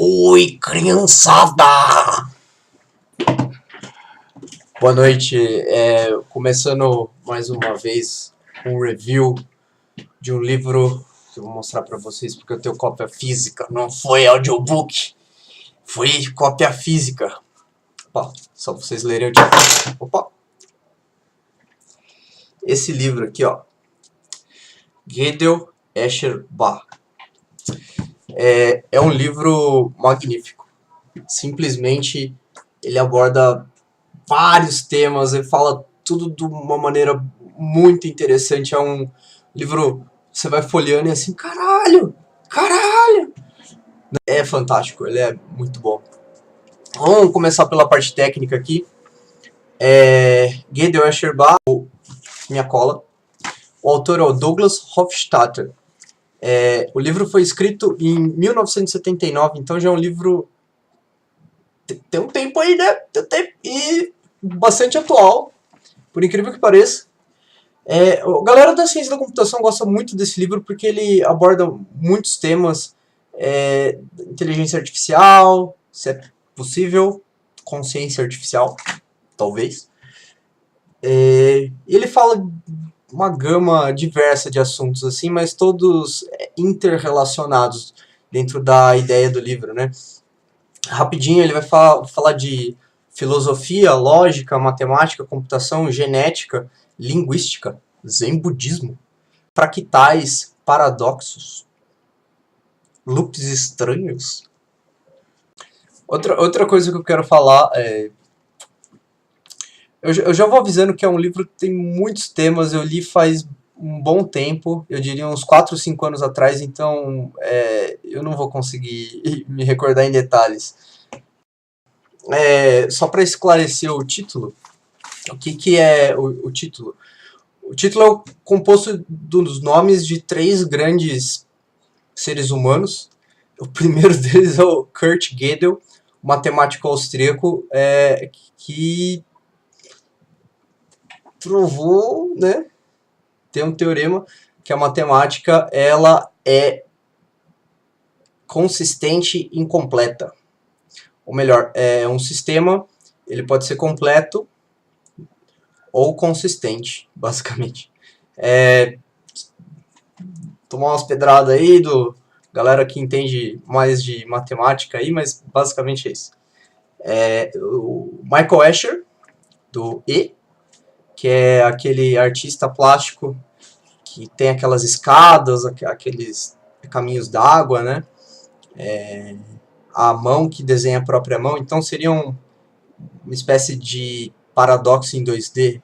Oi, criançada! Boa noite, começando mais uma vez um review de um livro que eu vou mostrar pra vocês porque eu tenho cópia física, não foi audiobook, foi cópia física. Opa, só pra vocês lerem o título. Opa! Esse livro aqui, ó, Gödel Escher Bach, é um livro magnífico. Simplesmente ele aborda vários temas, ele fala tudo de uma maneira muito interessante. É um livro, você vai folheando e assim, caralho, caralho! É fantástico, ele é muito bom. Vamos começar pela parte técnica aqui. Gödel Escher Bach, minha cola. O autor é o Douglas Hofstadter. O livro foi escrito em 1979, então já é um livro... Tem um tempo aí, né? Tem um tempo e bastante atual, por incrível que pareça. A galera da ciência da computação gosta muito desse livro porque ele aborda muitos temas, inteligência artificial, se é possível, consciência artificial, talvez. Ele fala uma gama diversa de assuntos, assim, mas todos interrelacionados dentro da ideia do livro, né? Rapidinho ele vai falar de filosofia, lógica, matemática, computação, genética, linguística, zen budismo, fractais, paradoxos, loops estranhos. Outra coisa que eu quero falar é... Eu já vou avisando que é um livro que tem muitos temas, eu li faz um bom tempo, eu diria uns 4 ou 5 anos atrás, então eu não vou conseguir me recordar em detalhes. Só para esclarecer o título, o que é o título? O título é composto dos nomes de 3 grandes seres humanos. O primeiro deles é o Kurt Gödel, matemático austríaco, que provou, né, tem um teorema que a matemática ela é consistente e incompleta. Ou melhor, um sistema ele pode ser completo ou consistente, basicamente. Tomar umas pedradas aí do galera que entende mais de matemática aí, mas basicamente é isso. O Michael Escher, do E, que é aquele artista plástico que tem aquelas escadas, aqueles caminhos d'água, né? A mão que desenha a própria mão, então seria uma espécie de paradoxo em 2D,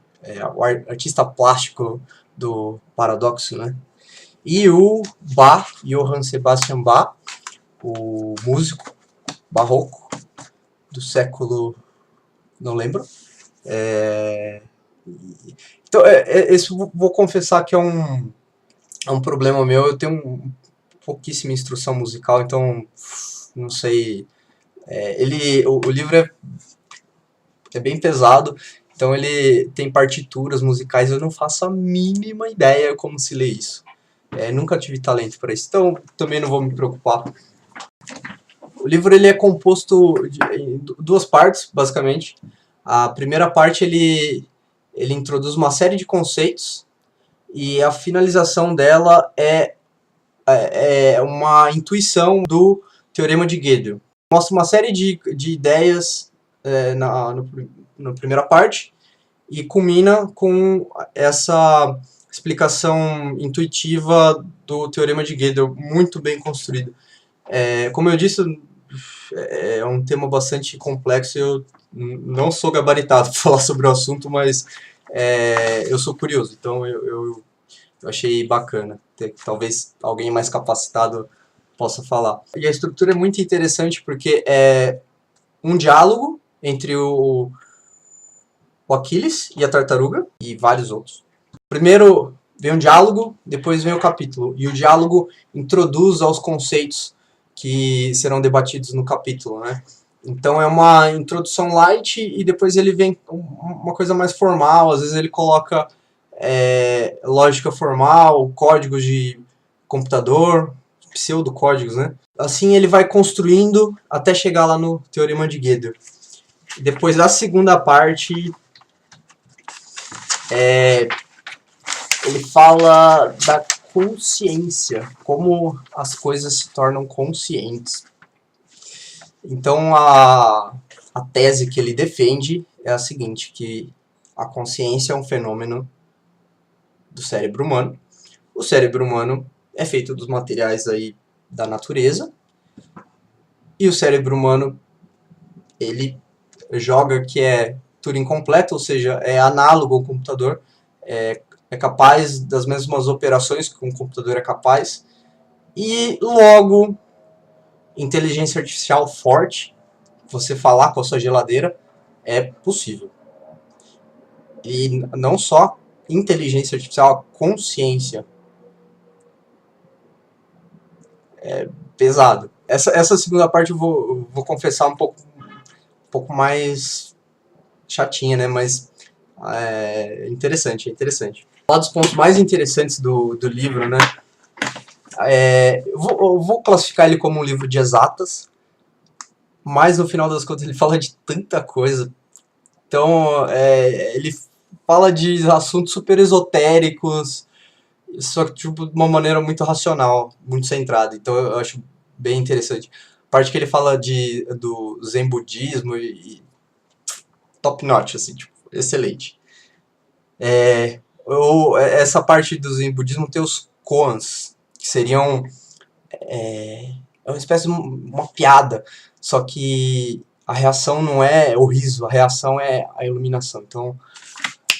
o artista plástico do paradoxo, né? E o Bach, Johann Sebastian Bach, o músico barroco do século... não lembro. Então, isso vou confessar que é um problema meu. Eu tenho pouquíssima instrução musical, então não sei. O livro é bem pesado, então ele tem partituras musicais, eu não faço a mínima ideia como se lê isso. Nunca tive talento para isso, então também não vou me preocupar. O livro ele é composto em 2 partes, basicamente. A primeira parte ele introduz uma série de conceitos e a finalização dela é uma intuição do Teorema de Gödel. Mostra uma série de ideias na primeira parte e culmina com essa explicação intuitiva do Teorema de Gödel, muito bem construído. Como eu disse, é um tema bastante complexo e eu não sou gabaritado para falar sobre o assunto, mas eu sou curioso, então eu achei bacana. Talvez alguém mais capacitado possa falar. E a estrutura é muito interessante porque é um diálogo entre o Aquiles e a tartaruga e vários outros. Primeiro vem um diálogo, depois vem o capítulo. E o diálogo introduz aos conceitos que serão debatidos no capítulo, né? Então é uma introdução light e depois ele vem uma coisa mais formal. Às vezes ele coloca lógica formal, códigos de computador, pseudocódigos, né? Assim ele vai construindo até chegar lá no Teorema de Gödel. Depois da segunda parte, ele fala da consciência, como as coisas se tornam conscientes. Então a tese que ele defende é a seguinte, que a consciência é um fenômeno do cérebro humano. O cérebro humano é feito dos materiais aí da natureza, e o cérebro humano, ele joga que é Turing completo, ou seja, é análogo ao computador, é capaz das mesmas operações que um computador é capaz, e logo, inteligência artificial forte, você falar com a sua geladeira, é possível. E não só inteligência artificial, a consciência. É pesado. Essa segunda parte eu vou confessar um pouco mais chatinha, né? Mas é interessante, é interessante. Um dos pontos mais interessantes do livro, né? Eu vou classificar ele como um livro de exatas, mas no final das contas ele fala de tanta coisa. Então, ele fala de assuntos super esotéricos, só que tipo, de uma maneira muito racional, muito centrada. Então eu acho bem interessante. A parte que ele fala do Zen budismo e top notch, assim, tipo, excelente. Essa parte do Zen budismo tem os koans, que seriam uma espécie de uma piada, só que a reação não é o riso, a reação é a iluminação. Então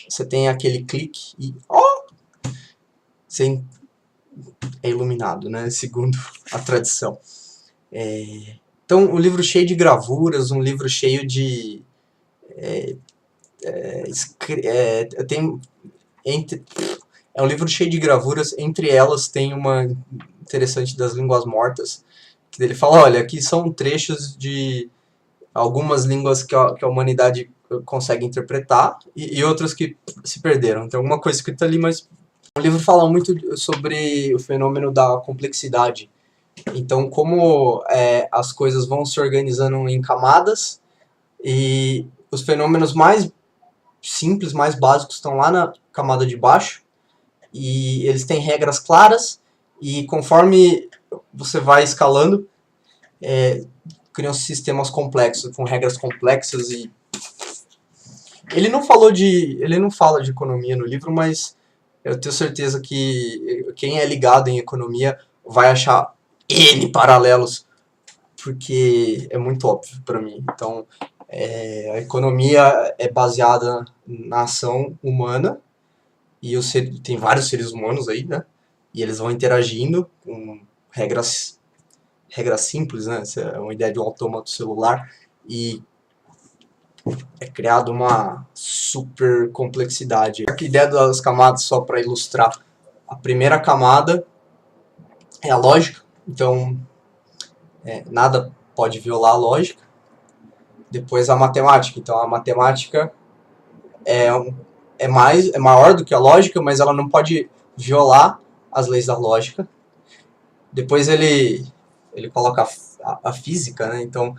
você tem aquele clique e você é iluminado, né? Segundo a tradição. Então, um livro cheio de gravuras, um livro cheio de é um livro cheio de gravuras, entre elas tem uma interessante das línguas mortas, que ele fala, olha, aqui são trechos de algumas línguas que a humanidade consegue interpretar e outras que se perderam. Tem alguma coisa escrita ali, mas o livro fala muito sobre o fenômeno da complexidade. Então, como as coisas vão se organizando em camadas e os fenômenos mais simples, mais básicos estão lá na camada de baixo e eles têm regras claras e conforme você vai escalando, criam sistemas complexos, com regras complexas e... Ele não fala de economia no livro, mas eu tenho certeza que quem é ligado em economia vai achar N paralelos, porque é muito óbvio para mim. Então, a economia é baseada na ação humana, e tem vários seres humanos aí, né? E eles vão interagindo com regras simples, né? Essa é uma ideia de um autômato celular, e é criado uma super complexidade. A ideia das camadas, só para ilustrar, a primeira camada é a lógica, então nada pode violar a lógica. Depois a matemática, então a matemática é maior do que a lógica, mas ela não pode violar as leis da lógica. Depois ele coloca a física, né? Então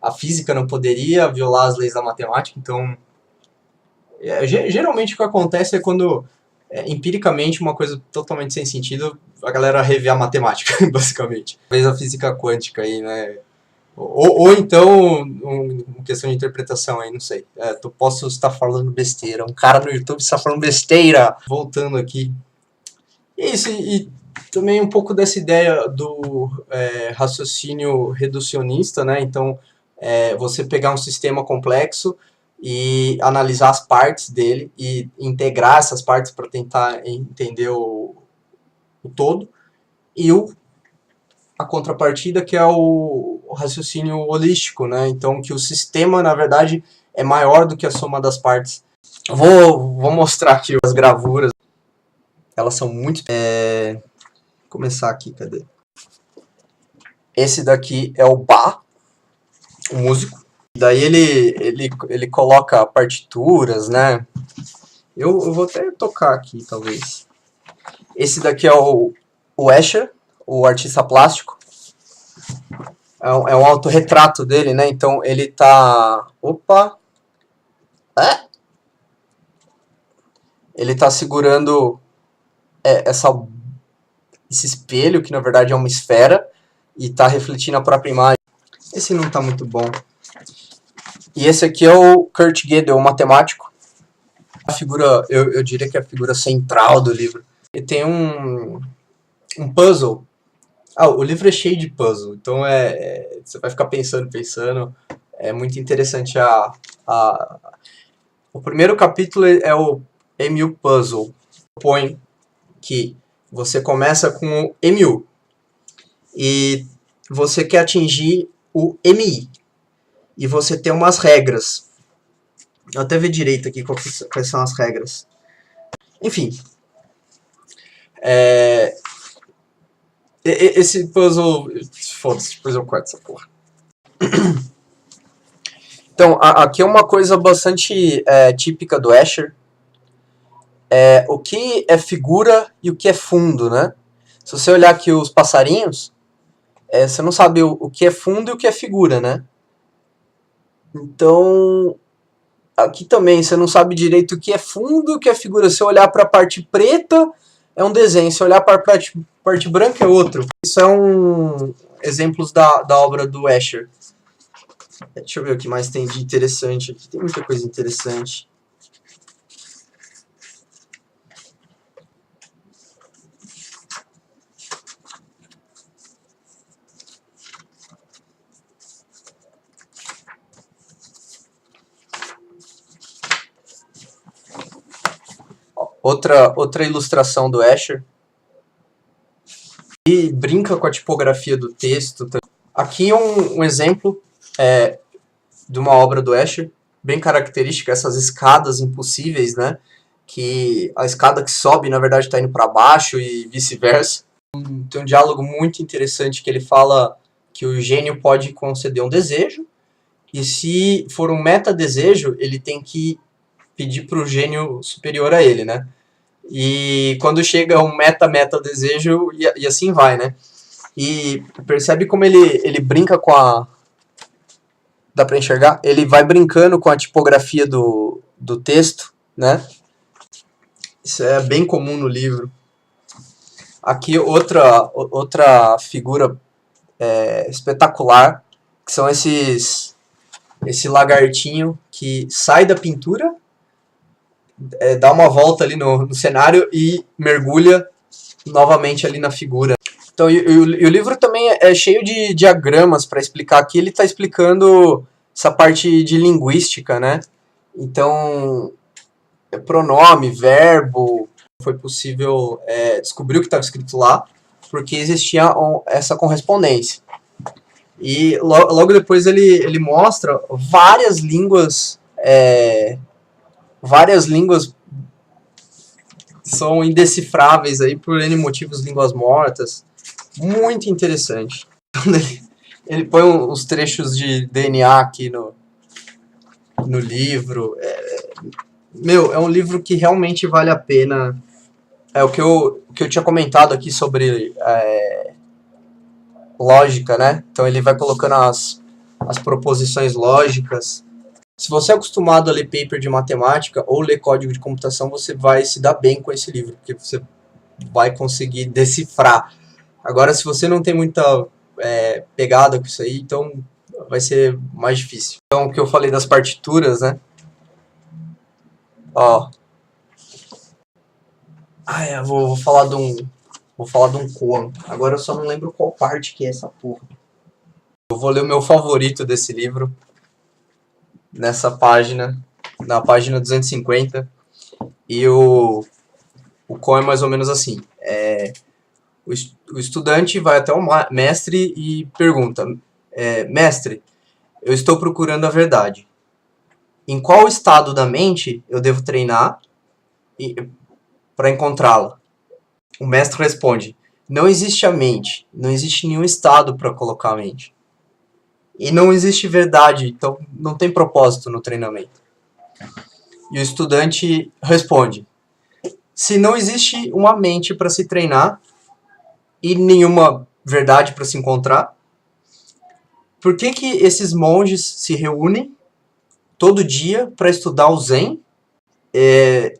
a física não poderia violar as leis da matemática, então geralmente o que acontece é quando empiricamente uma coisa totalmente sem sentido, a galera revê a matemática, basicamente. Talvez a física quântica aí, né? Ou então, questão de interpretação aí, não sei. Posso estar falando besteira. Um cara no YouTube está falando besteira. Voltando aqui. Isso, e também um pouco dessa ideia do raciocínio reducionista, né? Então, você pegar um sistema complexo e analisar as partes dele e integrar essas partes para tentar entender o todo. E a contrapartida, que é o raciocínio holístico, né? Então, que o sistema, na verdade, é maior do que a soma das partes. Vou mostrar aqui as gravuras. Elas são muito... Vou começar aqui, cadê? Esse daqui é o Bach, o músico. Daí ele coloca partituras, né? Eu vou até tocar aqui, talvez. Esse daqui é o Escher, o artista plástico. É um autorretrato dele, né? Então ele tá... Opa! Ele tá segurando esse espelho, que na verdade é uma esfera, e tá refletindo a própria imagem. Esse não tá muito bom. E esse aqui é o Kurt Gödel, o matemático. A figura, eu diria que é a figura central do livro. E tem um puzzle. O livro é cheio de puzzle, então você vai ficar pensando. É muito interessante o primeiro capítulo é o MU Puzzle. Põe que você começa com o MU e você quer atingir o MI. E você tem umas regras. Eu até ver direito aqui quais são as regras. Enfim. Esse puzzle... Foda-se, depois eu corto essa porra. Então, aqui é uma coisa bastante típica do Escher. O que é figura e o que é fundo, né? Se você olhar aqui os passarinhos, você não sabe o que é fundo e o que é figura, né? Então, aqui também você não sabe direito o que é fundo e o que é figura. Se olhar para a parte preta, é um desenho. Se olhar para a parte branca, é outro. Isso são exemplos da obra do Escher. Deixa eu ver o que mais tem de interessante aqui. Tem muita coisa interessante. Outra ilustração do Escher. E brinca com a tipografia do texto. Aqui um exemplo de uma obra do Escher, bem característica, essas escadas impossíveis, né? Que a escada que sobe, na verdade, está indo para baixo e vice-versa. Tem um diálogo muito interessante que ele fala que o gênio pode conceder um desejo, e se for um meta-desejo, ele tem que pedir para o gênio superior a ele, né? E quando chega um meta-desejo, e assim vai, né? E percebe como ele brinca com a... Dá pra enxergar? Ele vai brincando com a tipografia do texto, né? Isso é bem comum no livro. Aqui outra figura espetacular, que são esse lagartinho que sai da pintura, dá uma volta ali no cenário e mergulha novamente ali na figura. Então, e o livro também é cheio de diagramas para explicar. Aqui ele está explicando essa parte de linguística, né? Então, pronome, verbo, foi possível descobrir o que estava escrito lá, porque existia essa correspondência. E logo depois ele mostra várias línguas são indecifráveis aí por N motivos, línguas mortas. Muito interessante. Ele põe uns trechos de DNA aqui no livro. É um livro que realmente vale a pena. O que eu tinha comentado aqui sobre lógica, né? Então ele vai colocando as proposições lógicas. Se você é acostumado a ler paper de matemática ou ler código de computação, você vai se dar bem com esse livro, porque você vai conseguir decifrar. Agora, se você não tem muita pegada com isso aí, então vai ser mais difícil. Então, o que eu falei das partituras, né? Ó. Eu vou falar de um koan. Agora eu só não lembro qual parte que é essa porra. Eu vou ler o meu favorito desse livro. Nessa página. Na página 250. E o koan é mais ou menos assim. O estudante vai até o mestre e pergunta: mestre, eu estou procurando a verdade. Em qual estado da mente eu devo treinar para encontrá-la? O mestre responde: não existe a mente, não existe nenhum estado para colocar a mente. E não existe verdade, então não tem propósito no treinamento. E o estudante responde: se não existe uma mente para se treinar e nenhuma verdade para se encontrar, Por que que esses monges se reúnem todo dia para estudar o Zen?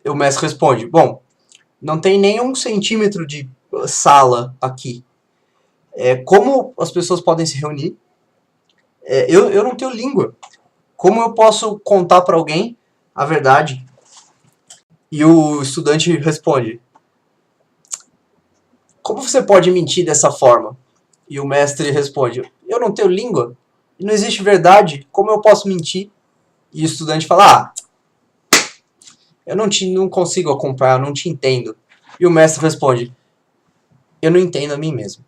O mestre responde, bom, não tem nem 1 centímetro de sala aqui. Como as pessoas podem se reunir? Eu não tenho língua. Como eu posso contar para alguém a verdade? E o estudante responde, como você pode mentir dessa forma? E o mestre responde, eu não tenho língua. E não existe verdade. Como eu posso mentir? E o estudante fala, eu não consigo acompanhar, eu não te entendo. E o mestre responde, eu não entendo a mim mesmo.